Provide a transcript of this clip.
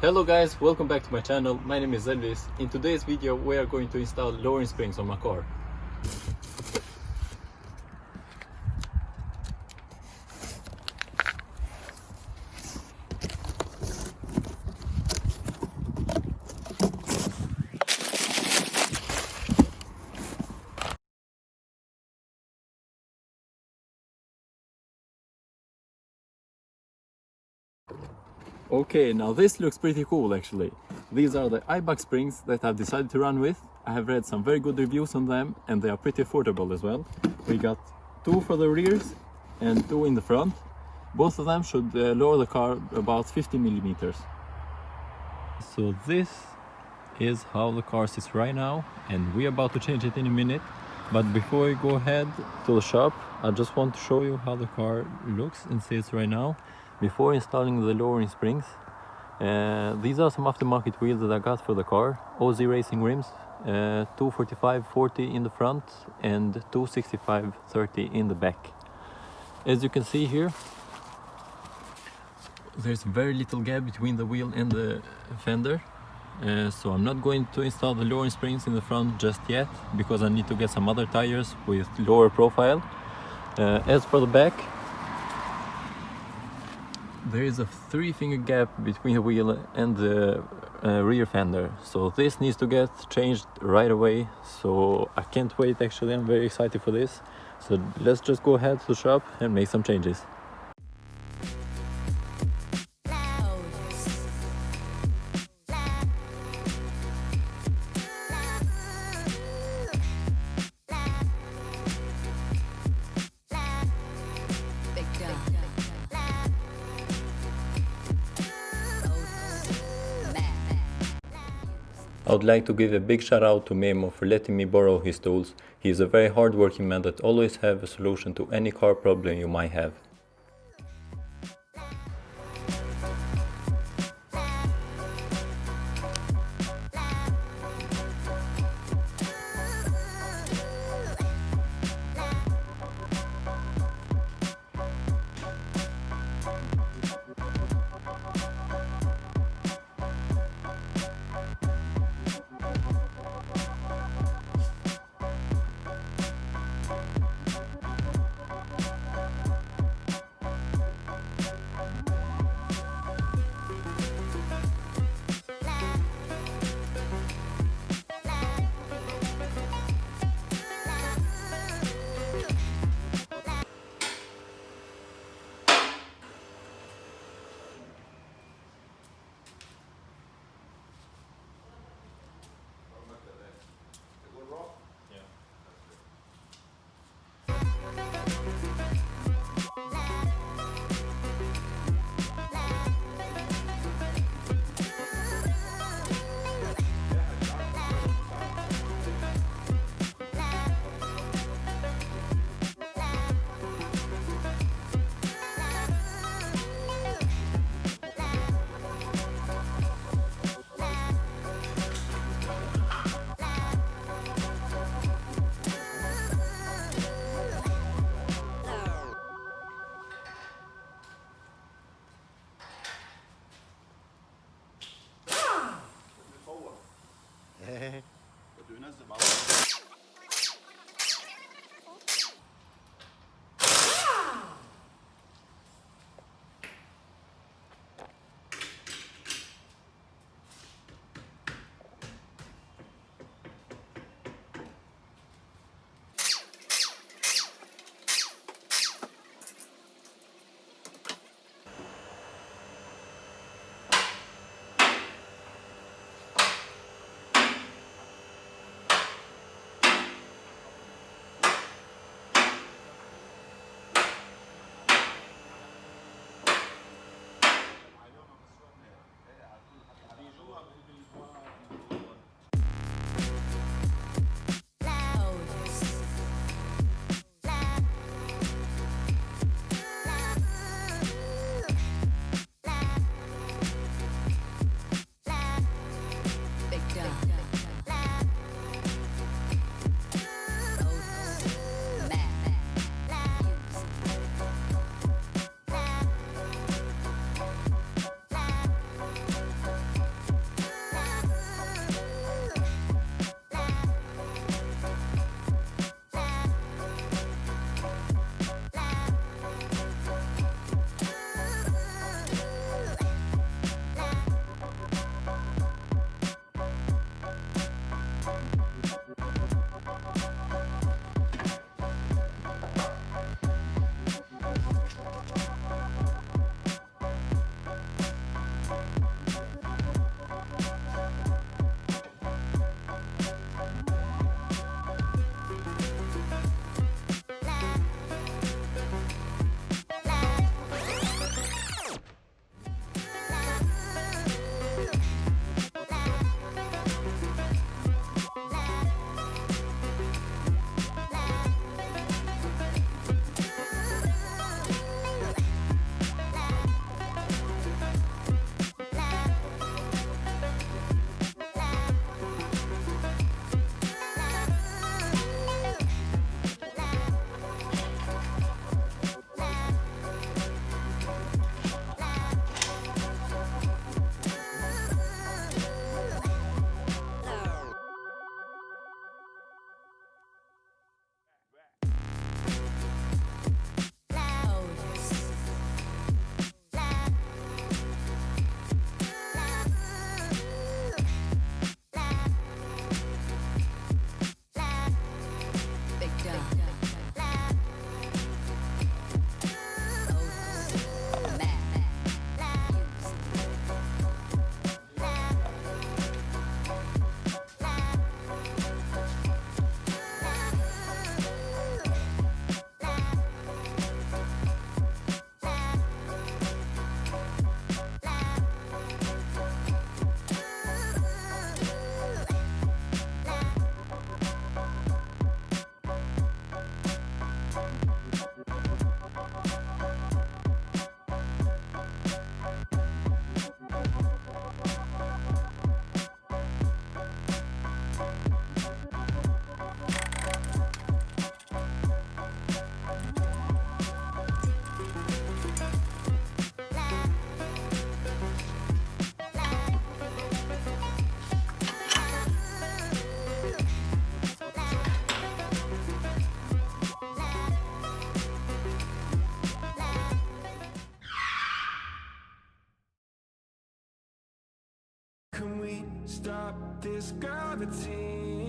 Hello guys, welcome back to my channel. My name is Elvis. In today's video we are going to install lowering springs on my car. Okay, now this looks pretty cool actually. These are the Eibach springs that I've decided to run with. I have read some very good reviews on them and they are pretty affordable as well. We got two for the rears and two in the front. Both of them should lower the car about 50 millimeters. So this is how the car sits right now, and we're about to change it in a minute. But before we go ahead to the shop, I just want to show you how the car looks and sits right now before installing the lowering springs. These are some aftermarket wheels that I got for the car. OZ Racing rims, 245/40 in the front and 265/30 in the back. As you can see here, there's very little gap between the wheel and the fender. So I'm not going to install the lowering springs in the front just yet because I need to get some other tires with lower profile. As for the back, there is a 3-finger gap between the wheel and the rear fender, so this needs to get changed right away. So I can't wait, actually I'm very excited for this. So let's just go ahead to the shop and make some changes. I would like to give a big shout out to Memo for letting me borrow his tools. He is a very hard working man that always have a solution to any car problem you might have. Can we stop this gravity?